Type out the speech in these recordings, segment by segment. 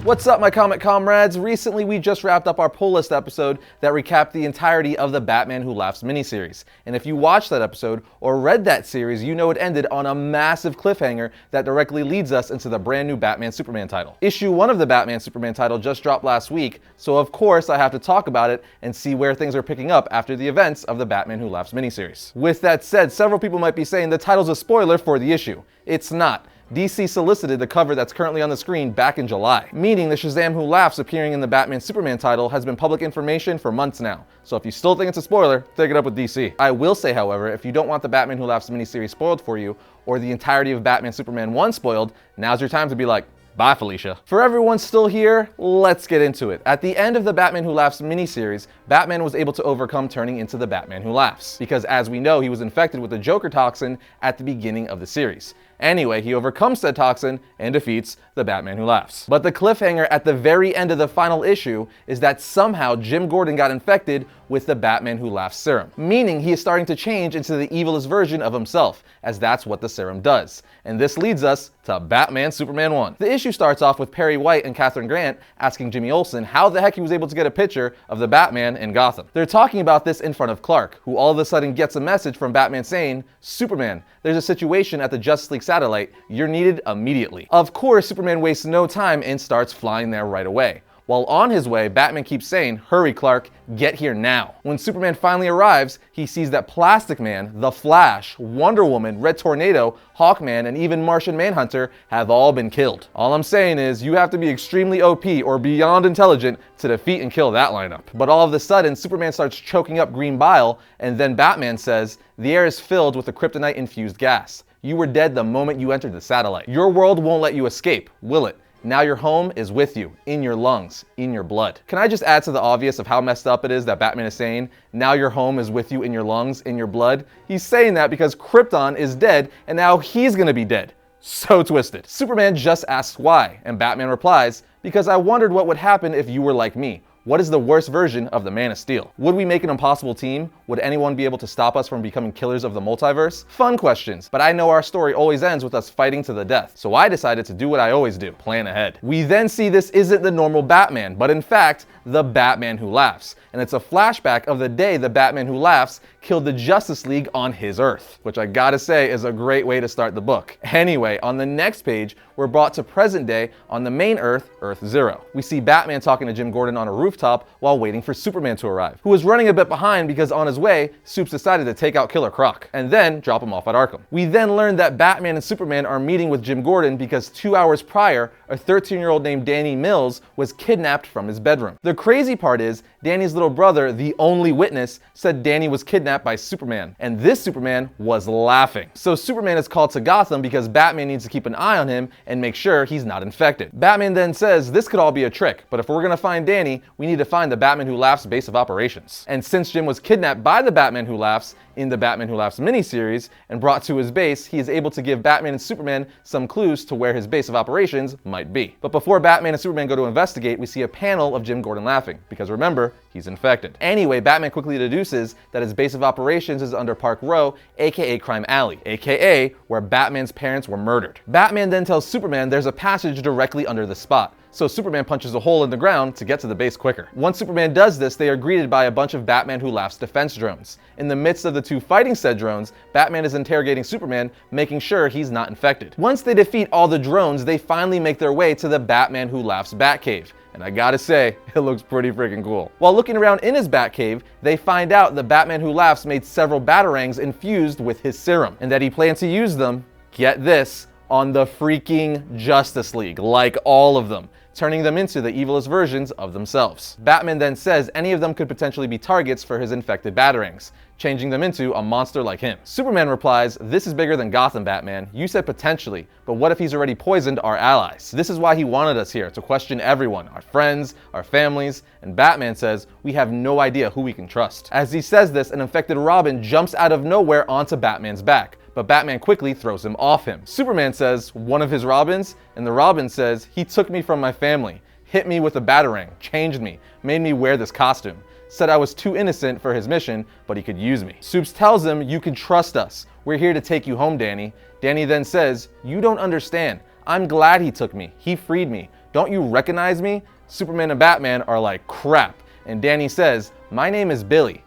What's up, my comic comrades? Recently, we just wrapped up our pull list episode that recapped the entirety of the Batman Who Laughs miniseries. And if you watched that episode or read that series, you know it ended on a massive cliffhanger that directly leads us into the brand new Batman Superman title. Issue 1 of the Batman Superman title just dropped last week, so of course I have to talk about it and see where things are picking up after the events of the Batman Who Laughs miniseries. With that said, several people might be saying the title's a spoiler for the issue. It's not. DC solicited the cover that's currently on the screen back in July, meaning the Shazam Who Laughs appearing in the Batman Superman title has been public information for months now. So if you still think it's a spoiler, take it up with DC. I will say, however, if you don't want the Batman Who Laughs miniseries spoiled for you, or the entirety of Batman Superman 1 spoiled, now's your time to be like, bye, Felicia. For everyone still here, let's get into it. At the end of the Batman Who Laughs miniseries, Batman was able to overcome turning into the Batman Who Laughs, because as we know, he was infected with the Joker toxin at the beginning of the series. Anyway, he overcomes said toxin and defeats the Batman Who Laughs. But the cliffhanger at the very end of the final issue is that somehow Jim Gordon got infected with the Batman Who Laughs serum, meaning he is starting to change into the evilest version of himself, as that's what the serum does. And this leads us to Batman Superman 1. The issue starts off with Perry White and Catherine Grant asking Jimmy Olsen how the heck he was able to get a picture of the Batman in Gotham. They're talking about this in front of Clark, who all of a sudden gets a message from Batman saying, "Superman, there's a situation at the Justice League satellite. You're needed immediately." Of course, Superman wastes no time and starts flying there right away. While on his way, Batman keeps saying, "Hurry, Clark, get here now." When Superman finally arrives, he sees that Plastic Man, The Flash, Wonder Woman, Red Tornado, Hawkman, and even Martian Manhunter have all been killed. All I'm saying is, you have to be extremely OP or beyond intelligent to defeat and kill that lineup. But all of a sudden, Superman starts choking up green bile, and then Batman says, "The air is filled with a kryptonite-infused gas. You were dead the moment you entered the satellite. Your world won't let you escape, will it? Now your home is with you, in your lungs, in your blood." Can I just add to the obvious of how messed up it is that Batman is saying, "Now your home is with you, in your lungs, in your blood"? He's saying that because Krypton is dead, and now he's gonna be dead. So twisted. Superman just asks why, and Batman replies, "Because I wondered what would happen if you were like me. What is the worst version of the Man of Steel? Would we make an impossible team? Would anyone be able to stop us from becoming killers of the multiverse?" Fun questions, but I know our story always ends with us fighting to the death, so I decided to do what I always do, plan ahead. We then see this isn't the normal Batman, but in fact, the Batman Who Laughs, and it's a flashback of the day the Batman Who Laughs killed the Justice League on his Earth, which I gotta say is a great way to start the book. Anyway, on the next page, we're brought to present day on the main Earth, Earth Zero. We see Batman talking to Jim Gordon on a rooftop while waiting for Superman to arrive, who was running a bit behind because on his way, Supes decided to take out Killer Croc, and then drop him off at Arkham. We then learn that Batman and Superman are meeting with Jim Gordon because 2 hours prior, a 13-year-old named Danny Mills was kidnapped from his bedroom. The crazy part is, Danny's little brother, the only witness, said Danny was kidnapped by Superman, and this Superman was laughing. So Superman is called to Gotham because Batman needs to keep an eye on him and make sure he's not infected. Batman then says this could all be a trick, but if we're gonna find Danny, we need to find the Batman Who Laughs base of operations. And since Jim was kidnapped by the Batman Who Laughs in the Batman Who Laughs miniseries and brought to his base, he is able to give Batman and Superman some clues to where his base of operations might be. But before Batman and Superman go to investigate, we see a panel of Jim Gordon laughing, because remember, he's infected. Anyway, Batman quickly deduces that his base of operations is under Park Row, aka Crime Alley, aka where Batman's parents were murdered. Batman then tells Superman there's a passage directly under the spot, so Superman punches a hole in the ground to get to the base quicker. Once Superman does this, they are greeted by a bunch of Batman Who Laughs defense drones. In the midst of the two fighting said drones, Batman is interrogating Superman, making sure he's not infected. Once they defeat all the drones, they finally make their way to the Batman Who Laughs Batcave. And I gotta say, it looks pretty freaking cool. While looking around in his Batcave, they find out the Batman Who Laughs made several batarangs infused with his serum, and that he planned to use them, get this, on the freaking Justice League, like all of them, turning them into the evilest versions of themselves. Batman then says any of them could potentially be targets for his infected batarangs, changing them into a monster like him. Superman replies, "This is bigger than Gotham, Batman. You said potentially, but what if he's already poisoned our allies?" This is why he wanted us here, to question everyone, our friends, our families, and Batman says, "We have no idea who we can trust." As he says this, an infected Robin jumps out of nowhere onto Batman's back, but Batman quickly throws him off him. Superman says, "One of his Robins?" And the Robin says, "He took me from my family, hit me with a batarang, changed me, made me wear this costume. Said I was too innocent for his mission, but he could use me." Supes tells him, "You can trust us. We're here to take you home, Danny." Danny then says, "You don't understand. I'm glad he took me. He freed me. don't you recognize me? Superman and Batman are like, crap. And Danny says, my name is Billy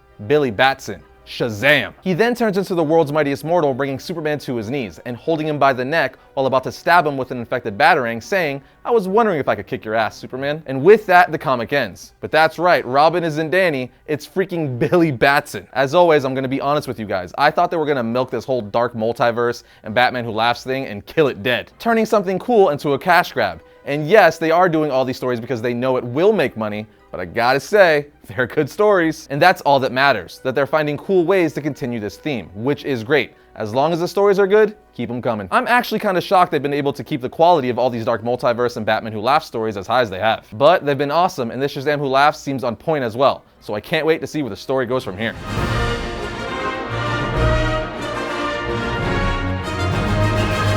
Batson. Shazam! He then turns into the world's mightiest mortal, bringing Superman to his knees and holding him by the neck while about to stab him with an infected batarang, saying, I was wondering if I could kick your ass, Superman. And with that, the comic ends. But that's right, Robin isn't Danny, it's freaking Billy Batson. As always, I'm gonna be honest with you guys. I thought they were gonna milk this whole Dark Multiverse and Batman Who Laughs thing and kill it dead, turning something cool into a cash grab. And yes, they are doing all these stories because they know it will make money, but I gotta say, they're good stories. And that's all that matters, that they're finding cool ways to continue this theme, which is great. As long as the stories are good, keep them coming. I'm actually kind of shocked they've been able to keep the quality of all these Dark Multiverse and Batman Who Laughs stories as high as they have. But they've been awesome, and this Shazam Who Laughs seems on point as well. So I can't wait to see where the story goes from here.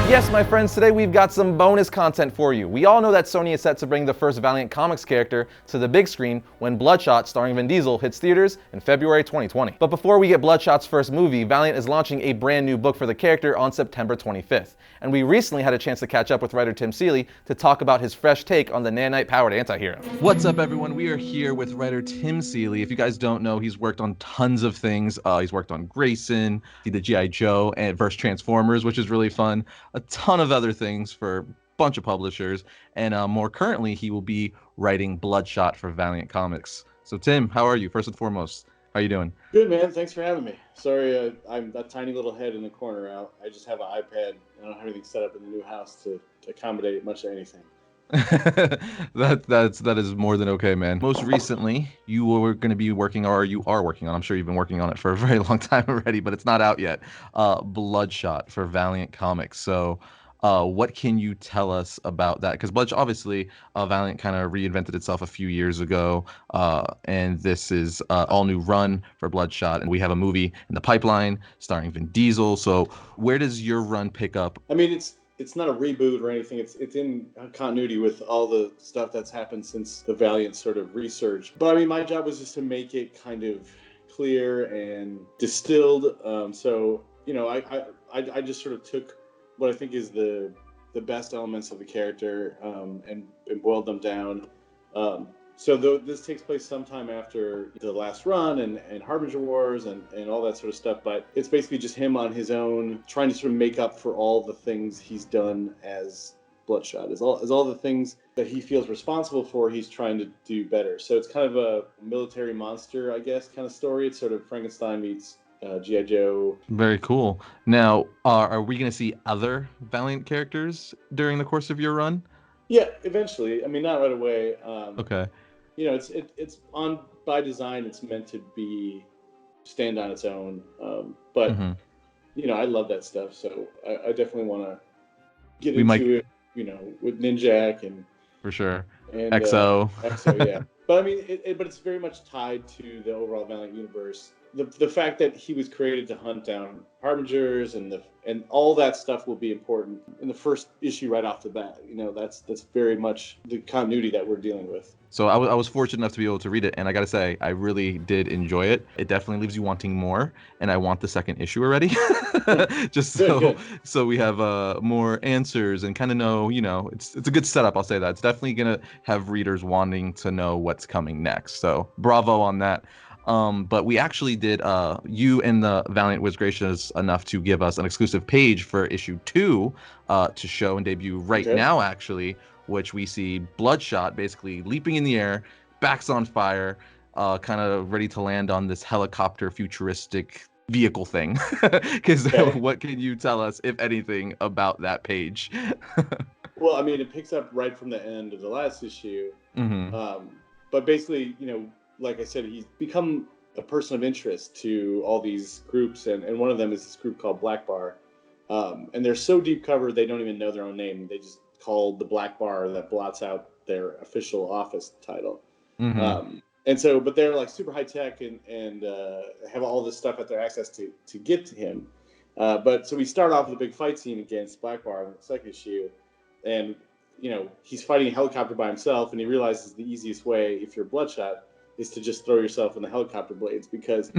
Yes, my friends, today we've got some bonus content for you. We all know that Sony is set to bring the first Valiant Comics character to the big screen when Bloodshot, starring Vin Diesel, hits theaters in February 2020. But before we get Bloodshot's first movie, Valiant is launching a brand new book for the character on September 25th. And we recently had a chance to catch up with writer Tim Seeley to talk about his fresh take on the nanite-powered anti-hero. What's up, everyone? We are here with writer Tim Seeley. If you guys don't know, he's worked on tons of things. He's worked on Grayson, he did G.I. Joe, and versus Transformers, which is really fun. A ton of other things for a bunch of publishers, and more currently he will be writing Bloodshot for Valiant Comics. So Tim, how are you? First and foremost, how are you doing? Good, man. Thanks for having me. Sorry, I'm that tiny little head in the corner. I just have an iPad and I don't have anything set up in the new house to accommodate much of anything. that is more than okay, man. Most recently, you were going to be working, or you are working on, I'm sure you've been working on it for a very long time already, but it's not out yet, Bloodshot for Valiant Comics. So what can you tell us about that? Because Bloodshot, obviously, Valiant kind of reinvented itself a few years ago, and this is all new run for Bloodshot, and we have a movie in the pipeline starring Vin Diesel. So where does your run pick up? I mean, it's not a reboot or anything. It's in continuity with all the stuff that's happened since the Valiant sort of research. But I mean, my job was just to make it kind of clear and distilled. So you know, I just sort of took what I think is the best elements of the character and boiled them down. So this takes place sometime after the last run and Harbinger Wars and all that sort of stuff. But it's basically just him on his own, trying to sort of make up for all the things he's done as Bloodshot. As all the things that he feels responsible for, he's trying to do better. So it's kind of a military monster, I guess, kind of story. It's sort of Frankenstein meets G.I. Joe. Very cool. Now, are we going to see other Valiant characters during the course of your run? Yeah, eventually. I mean, not right away. Okay. You know, it's on by design. It's meant to stand on its own. But you know, I love that stuff. So I definitely want to get into it. You know, with Ninjak and for sure, and XO. XO, yeah. But I mean, but it's very much tied to the overall Valiant universe. The fact that he was created to hunt down Harbingers and all that stuff will be important in the first issue right off the bat. You know, that's very much the continuity that we're dealing with. So I was fortunate enough to be able to read it, and I gotta say, I really did enjoy it. It definitely leaves you wanting more, and I want the second issue already, just so we have more answers and kind of know, you know, it's a good setup. I'll say that it's definitely gonna have readers wanting to know what's coming next. So bravo on that. But we actually did, you and the Valiant was gracious enough to give us an exclusive page for issue 2 to show and debut right now, actually, which we see Bloodshot basically leaping in the air, backs on fire, kind of ready to land on this helicopter futuristic vehicle thing. Because what can you tell us, if anything, about that page? Well, I mean, it picks up right from the end of the last issue. But basically, you know, like I said, he's become a person of interest to all these groups, and one of them is this group called Black Bar. And they're so deep covered, they don't even know their own name. They just call the Black Bar that blots out their official office title. And so, but they're like super high tech and have all this stuff at their access to get to him. But so we start off with a big fight scene against Black Bar in the second issue. And, you know, he's fighting a helicopter by himself, and he realizes the easiest way, if you're Bloodshot, is to just throw yourself in the helicopter blades, because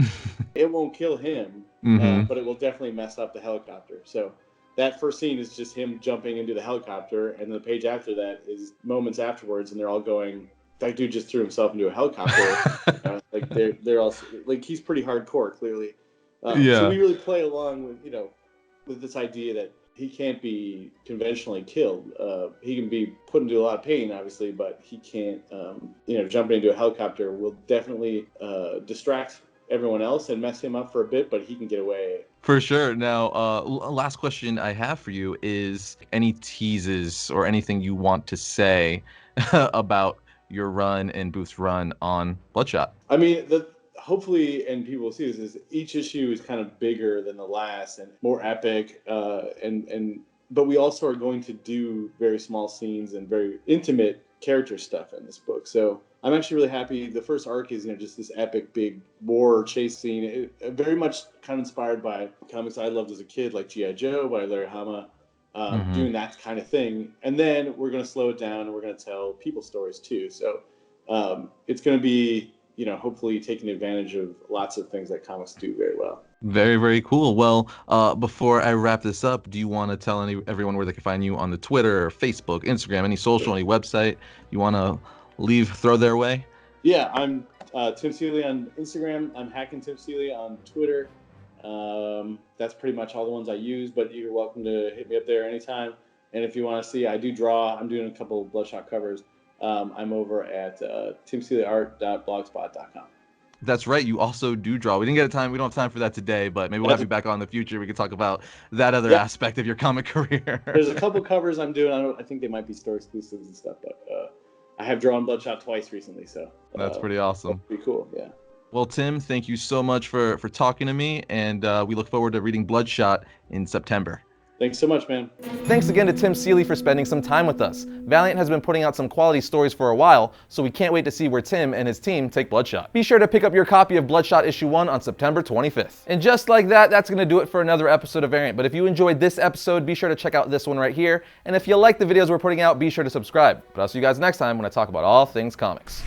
it won't kill him, but it will definitely mess up the helicopter. So that first scene is just him jumping into the helicopter, and the page after that is moments afterwards, and they're all going, "That dude just threw himself into a helicopter." Like they're all like, he's pretty hardcore, clearly. So we really play along with with this idea that he can't be conventionally killed. He can be put into a lot of pain, obviously, but he can't. Jumping into a helicopter will definitely distract everyone else and mess him up for a bit, but he can get away. For sure. Now, last question I have for you is any teases or anything you want to say about your run and Booth's run on Bloodshot? I mean, hopefully, and people will see this, is each issue is kind of bigger than the last and more epic, but we also are going to do very small scenes and very intimate character stuff in this book. So I'm actually really happy. The first arc is just this epic big war chase scene, very much kind of inspired by comics I loved as a kid, like G.I. Joe by Larry Hama, doing that kind of thing. And then we're going to slow it down and we're going to tell people stories too. So it's going to be hopefully taking advantage of lots of things that comics do very well. Very, very cool. Well, before I wrap this up, do you want to tell everyone where they can find you on the Twitter, or Facebook, Instagram, any social, any website you want to throw their way? Yeah, I'm Tim Seeley on Instagram. I'm Hacking Tim Seeley on Twitter. That's pretty much all the ones I use, but you're welcome to hit me up there anytime. And if you want to see, I do draw. I'm doing a couple of Bloodshot covers. I'm over at timseeleyart.blogspot.com. That's right. You also do draw. We don't have time for that today, but maybe we'll have you back on in the future. We can talk about that other aspect of your comic career. There's a couple covers I'm doing. I think they might be store exclusives and stuff, but I have drawn Bloodshot twice recently, so that's pretty awesome. Pretty cool, yeah. Well, Tim, thank you so much for talking to me, and we look forward to reading Bloodshot in September. Thanks so much, man. Thanks again to Tim Seeley for spending some time with us. Valiant has been putting out some quality stories for a while, so we can't wait to see where Tim and his team take Bloodshot. Be sure to pick up your copy of Bloodshot issue 1 on September 25th. And just like that, that's going to do it for another episode of Variant. But if you enjoyed this episode, be sure to check out this one right here. And if you like the videos we're putting out, be sure to subscribe. But I'll see you guys next time when I talk about all things comics.